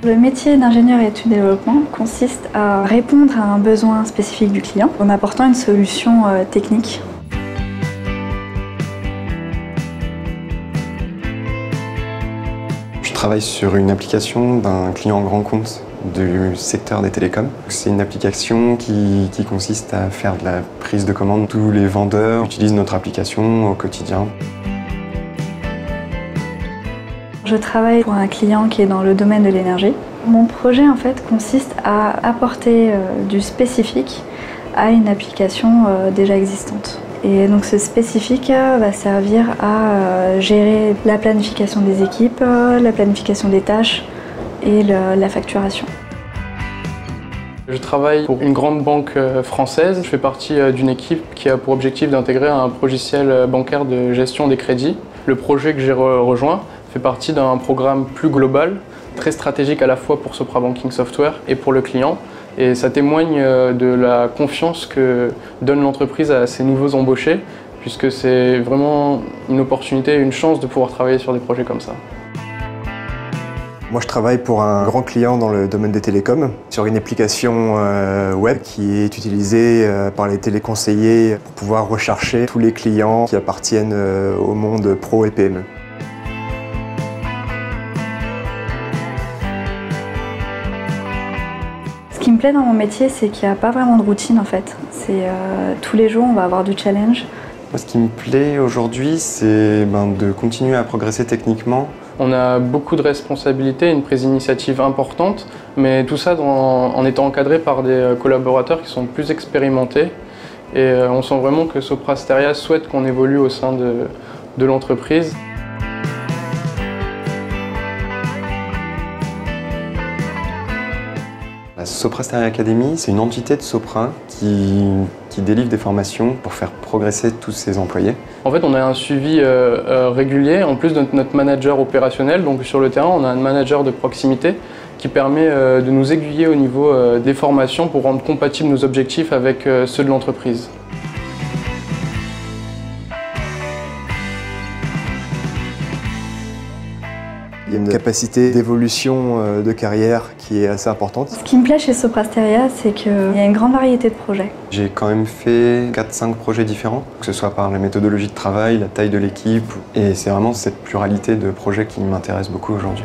Le métier d'ingénieur études et développement consiste à répondre à un besoin spécifique du client en apportant une solution technique. Je travaille sur une application d'un client grand compte du secteur des télécoms. C'est une application qui consiste à faire de la prise de commande. Tous les vendeurs utilisent notre application au quotidien. Je travaille pour un client qui est dans le domaine de l'énergie. Mon projet en fait consiste à apporter du spécifique à une application déjà existante. Et donc ce spécifique va servir à gérer la planification des équipes, la planification des tâches et la facturation. Je travaille pour une grande banque française. Je fais partie d'une équipe qui a pour objectif d'intégrer un logiciel bancaire de gestion des crédits. Le projet que j'ai rejoint fait partie d'un programme plus global, très stratégique à la fois pour Sopra Banking Software et pour le client. Et ça témoigne de la confiance que donne l'entreprise à ses nouveaux embauchés, puisque c'est vraiment une opportunité, une chance de pouvoir travailler sur des projets comme ça. Moi, je travaille pour un grand client dans le domaine des télécoms, sur une application web qui est utilisée par les téléconseillers pour pouvoir rechercher tous les clients qui appartiennent au monde pro et PME. Ce qui me plaît dans mon métier, c'est qu'il n'y a pas vraiment de routine en fait. Tous les jours, on va avoir du challenge. Moi, ce qui me plaît aujourd'hui, c'est de continuer à progresser techniquement. On a beaucoup de responsabilités, une prise d'initiative importante, mais tout ça en étant encadré par des collaborateurs qui sont plus expérimentés. Et on sent vraiment que Sopra Steria souhaite qu'on évolue au sein de l'entreprise. La Sopra Steria Academy, c'est une entité de Sopra qui délivre des formations pour faire progresser tous ses employés. En fait, on a un suivi régulier, en plus de notre manager opérationnel. Donc sur le terrain, on a un manager de proximité qui permet de nous aiguiller au niveau des formations pour rendre compatibles nos objectifs avec ceux de l'entreprise. Il y a une capacité d'évolution de carrière qui est assez importante. Ce qui me plaît chez Sopra Steria, c'est qu'il y a une grande variété de projets. J'ai quand même fait 4-5 projets différents, que ce soit par la méthodologie de travail, la taille de l'équipe, et c'est vraiment cette pluralité de projets qui m'intéresse beaucoup aujourd'hui.